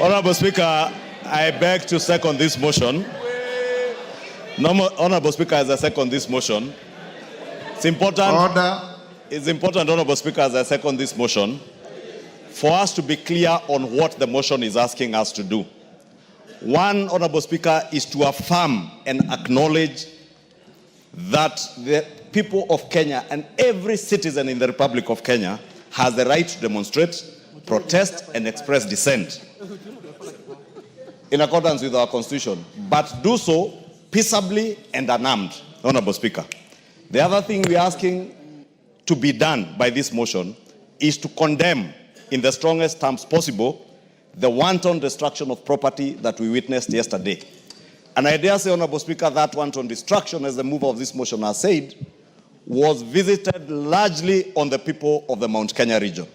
Honorable Speaker, I beg to second this motion. Honorable Speaker, as I second this motion, it's important. Order. It's important, Honorable Speaker, as I second this motion, for us to be clear on what the motion is asking us to do. One, Honorable Speaker, is to affirm and acknowledge that the people of Kenya and every citizen in the Republic of Kenya has the right to demonstrate, protest, and express dissent in accordance with our Constitution, but do so peaceably and unarmed, Honorable Speaker. The other thing we're asking to be done by this motion is to condemn in the strongest terms possible the wanton destruction of property that we witnessed yesterday. And I dare say, Honorable Speaker, that wanton destruction, as the mover of this motion has said, was visited largely on the people of the Mount Kenya region,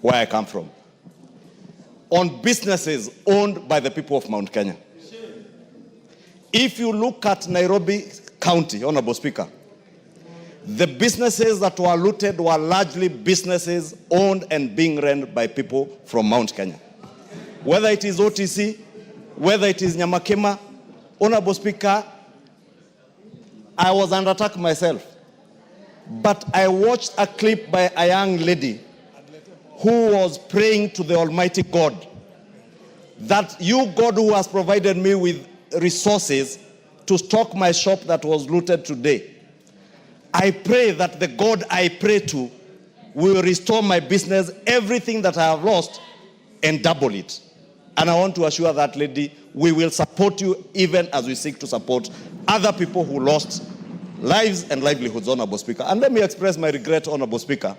where I come from, on businesses owned by the people of Mount Kenya. If you look at Nairobi County, Honorable Speaker, the businesses that were looted were largely businesses owned and being run by people from Mount Kenya. Whether it is OTC, whether it is Nyamakema, Honorable Speaker, I was under attack myself. But I watched a clip by a young lady who was praying to the Almighty God that you, God, who has provided me with resources to stock my shop that was looted today, I pray that the God I pray to will restore my business, everything that I have lost, and double it. And I want to assure that lady, we will support you even as we seek to support other people who lost lives and livelihoods, Honorable Speaker. And let me express my regret, Honorable Speaker,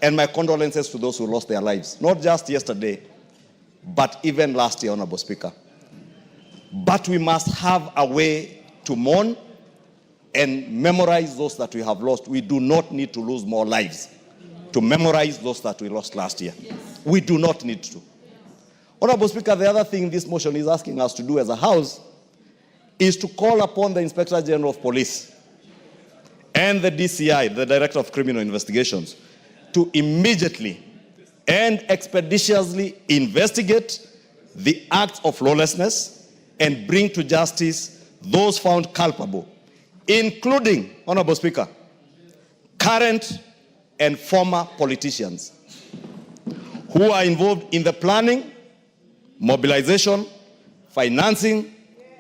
and my condolences to those who lost their lives, not just yesterday, but even last year, Honorable Speaker. But we must have a way to mourn and memorize those that we have lost. We do not need to lose more lives to memorize those that we lost last year. Yes. We do not need to. Honorable Speaker, the other thing this motion is asking us to do as a House is to call upon the Inspector General of Police and the DCI, the Director of Criminal Investigations, to immediately and expeditiously investigate the acts of lawlessness and bring to justice those found culpable, including, Honorable Speaker, current and former politicians who are involved in the planning, mobilization, financing,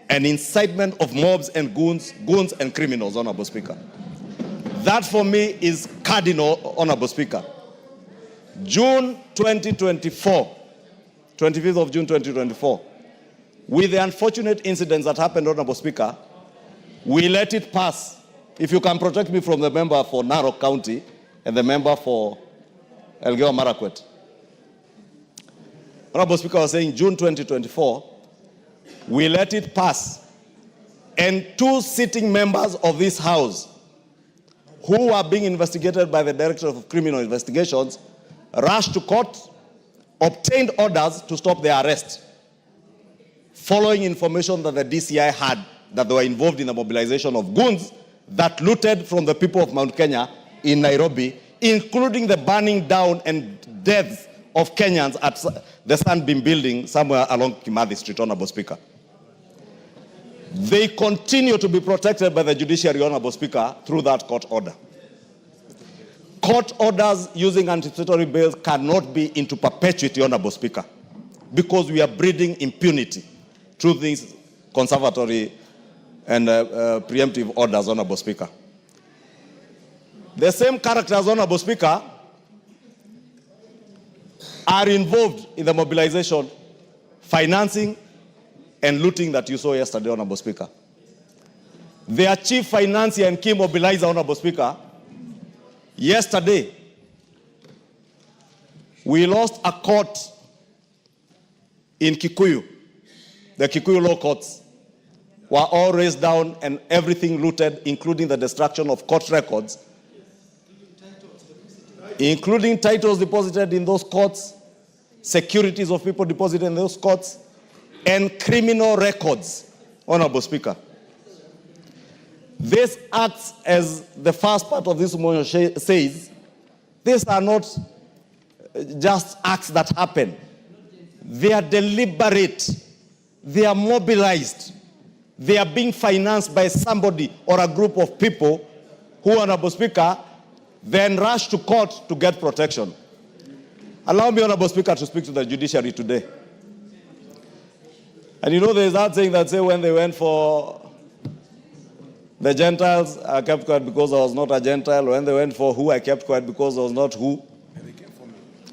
and incitement of mobs and goons and criminals, Honorable Speaker. That for me is cardinal, Honorable Speaker. June 2024, 25th of June 2024, with the unfortunate incidents that happened, Honorable Speaker, we let it pass. If you can protect me from the member for Narok County and the member for Elgeyo Marakwet. Honorable Speaker was saying June 2024, we let it pass. And two sitting members of this House who are being investigated by the Director of Criminal Investigations rushed to court, obtained orders to stop their arrest, following information that the DCI had that they were involved in the mobilization of goons that looted from the people of Mount Kenya in Nairobi, including the burning down and deaths of Kenyans at the Sunbeam building somewhere along Kimani Street, Honorable Speaker. They continue to be protected by the judiciary, Honorable Speaker, through that court order. Court orders using anticipatory bail cannot be into perpetuity, Honorable Speaker, because we are breeding impunity through these conservatory and preemptive orders, Honorable Speaker. The same characters, Honorable Speaker, are involved in the mobilization, financing, and looting that you saw yesterday, Honorable Speaker. Their chief financier and key mobilizer, Honorable Speaker, yesterday, we lost a court in Kikuyu. The Kikuyu law courts were all raised down and everything looted, including the destruction of court records, including titles deposited in those courts, securities of people deposited in those courts, and criminal records, Honorable Speaker. This acts as the first part of this motion says, these are not just acts that happen. They are deliberate. They are mobilized. They are being financed by somebody or a group of people who, Honorable Speaker, then rush to court to get protection. Allow me, Honorable Speaker, to speak to the judiciary today. And you know, there's that saying that say when they went for the Gentiles, I kept quiet because I was not a Gentile. When they went for who, I kept quiet because I was not who.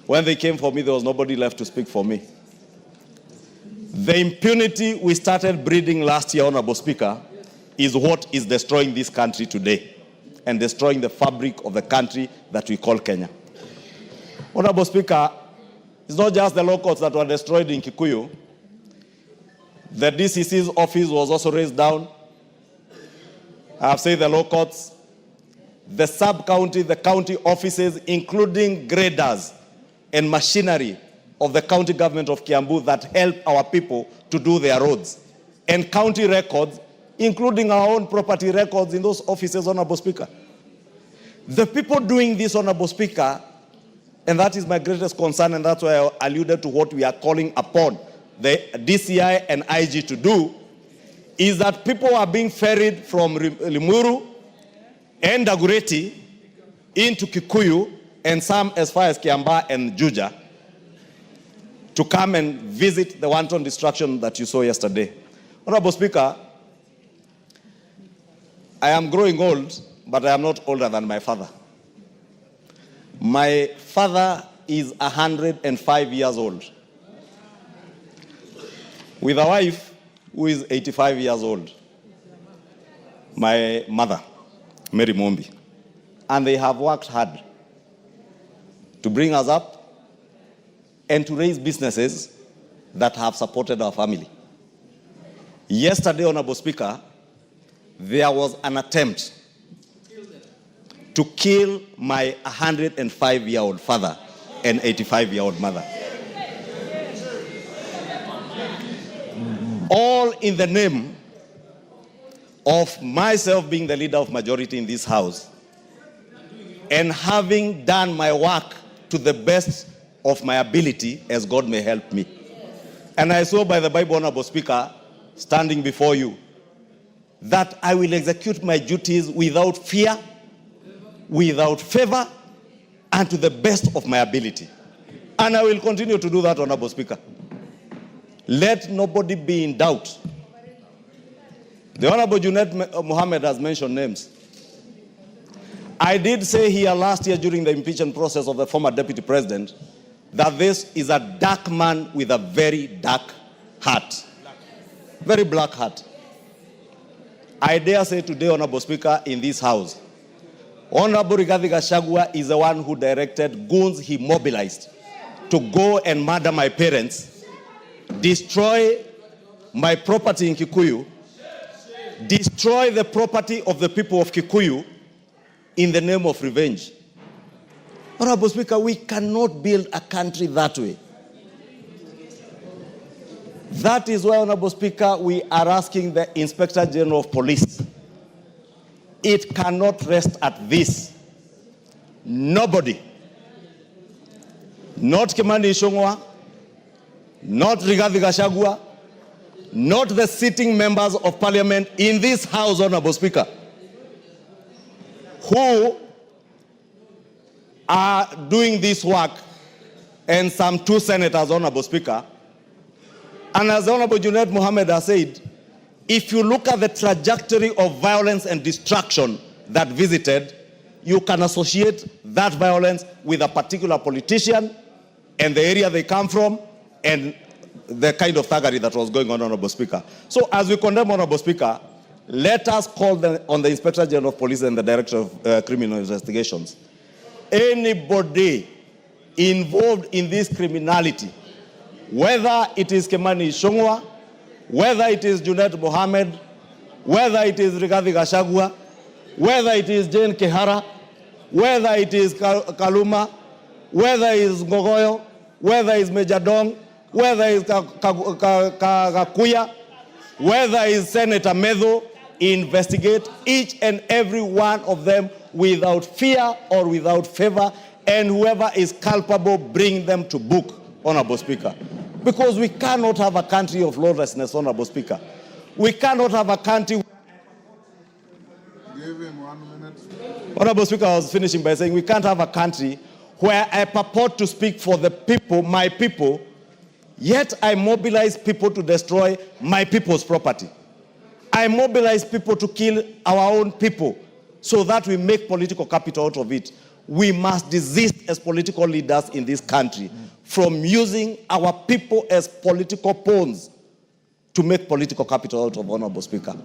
When they came for me, there was nobody left to speak for me. The impunity we started breeding last year, Honorable Speaker, is what is destroying this country today and destroying the fabric of the country that we call Kenya. Honorable Speaker, it's not just the law courts that were destroyed in Kikuyu. The DCC's office was also raised down. I have said the law courts, the sub-county, the county offices, including graders and machinery of the county government of Kiambu that help our people to do their roads, and county records, including our own property records in those offices, Honorable Speaker. The people doing this, Honorable Speaker, and that is my greatest concern, and that's why I alluded to what we are calling upon the DCI and IG to do, is that people are being ferried from Limuru and Dagoretti into Kikuyu and some as far as Kiambaa and Juja to come and visit the wanton destruction that you saw yesterday. Honorable Speaker, I am growing old, but I am not older than my father. My father is 105 years old, with a wife who is 85 years old, my mother, Mary Mombi. And they have worked hard to bring us up and to raise businesses that have supported our family. Yesterday, Honorable Speaker, there was an attempt to kill my 105-year-old father and 85-year-old mother. All in the name of myself being the leader of majority in this house and having done my work to the best of my ability as God may help me. And I saw by the Bible, Honorable Speaker, standing before you, that I will execute my duties without fear, without favor, and to the best of my ability. And I will continue to do that, Honorable Speaker. Let nobody be in doubt. The Honorable Junet Mohammed has mentioned names. I did say here last year during the impeachment process of the former deputy president that this is a dark man with a very dark heart. Very black heart. I dare say today, Honorable Speaker, in this house, Honorable GACHAGUA is the one who directed goons he mobilized to go and murder my parents, destroy my property in Kikuyu, destroy the property of the people of Kikuyu in the name of revenge. Honorable Speaker, we cannot build a country that way. That is why, Honorable Speaker, we are asking the Inspector General of Police. It cannot rest at this. Nobody, not Kimani Ichungwa, not Rigathi Gachagua, not the sitting members of parliament in this house, Honorable Speaker, who are doing this work, and some 2 senators, Honorable Speaker. And as Honorable Junet Mohammed has said, if you look at the trajectory of violence and destruction that visited, you can associate that violence with a particular politician and the area they come from and the kind of thuggery that was going on, Honorable Speaker. So as we condemn, Honorable Speaker, let us call on the Inspector General of Police and the Director of Criminal Investigations. Anybody involved in this criminality, whether it is Kimani Ichungwa, whether it is Junet Mohammed, whether it is Rigathi Gachagua, whether it is Jane Kihara, whether it is Kaluma, whether it is Ngogoyo, whether it is Major Dong, whether it is Kakuya, whether it is Senator Medho, investigate each and every one of them without fear or without favor, and whoever is culpable, bring them to book, Honorable Speaker. Because we cannot have a country of lawlessness, Honorable Speaker. We cannot have a country... Give him 1 minute. Honorable Speaker, I was finishing by saying we can't have a country where I purport to speak for the people, my people, yet I mobilize people to destroy my people's property. I mobilize people to kill our own people so that we make political capital out of it. We must desist as political leaders in this country from using our people as political pawns to make political capital out of, Honorable Speaker.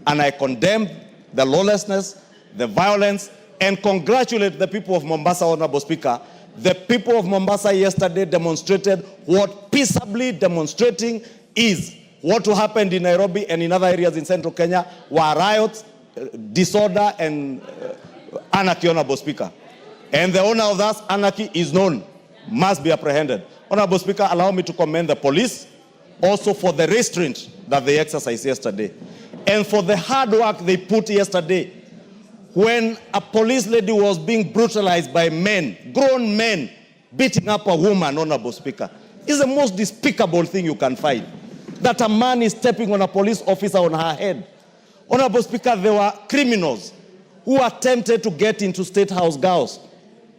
And I condemn the lawlessness, the violence, and congratulate the people of Mombasa, Honorable Speaker. The people of Mombasa yesterday demonstrated what peaceably demonstrating is. What happened in Nairobi and in other areas in central Kenya were riots, disorder, and anarchy, Honorable Speaker. And the owner of that anarchy is known, must be apprehended. Honorable Speaker, allow me to commend the police also for the restraint that they exercised yesterday and for the hard work they put yesterday when a police lady was being brutalized by men, grown men, beating up a woman, Honorable Speaker. It's the most despicable thing you can find, that a man is stepping on a police officer on her head. Honorable Speaker, there were criminals who attempted to get into State House girls.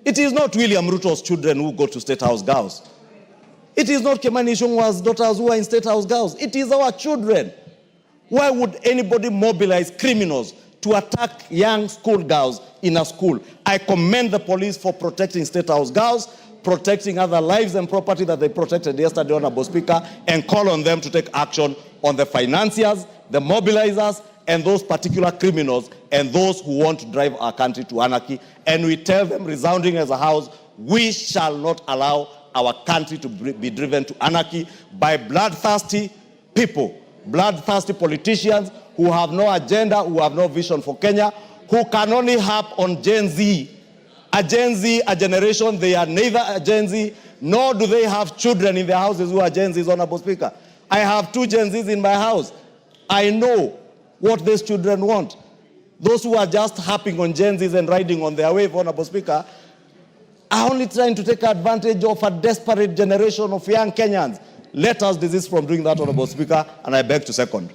It is not William Ruto's children who go to State House girls. It is not Kimani Ichungwa's daughters who are in State House girls. It is our children. Why would anybody mobilize criminals to attack young schoolgirls in a school? I commend the police for protecting State House girls, protecting other lives and property that they protected yesterday, Honorable Speaker, and call on them to take action on the financiers, the mobilizers, and those particular criminals, and those who want to drive our country to anarchy. And we tell them, resounding as a house, we shall not allow our country to be driven to anarchy by bloodthirsty people, bloodthirsty politicians who have no agenda, who have no vision for Kenya, who can only harp on Gen Z. A Gen Z, a generation, they are neither a Gen Z, nor do they have children in their houses who are Gen Zs, Honorable Speaker. I have 2 Gen Zs in my house. I know what these children want. Those who are just harping on Gen Zs and riding on their wave, Honorable Speaker, are only trying to take advantage of a desperate generation of young Kenyans. Let us desist from doing that, Honorable Speaker, and I beg to second.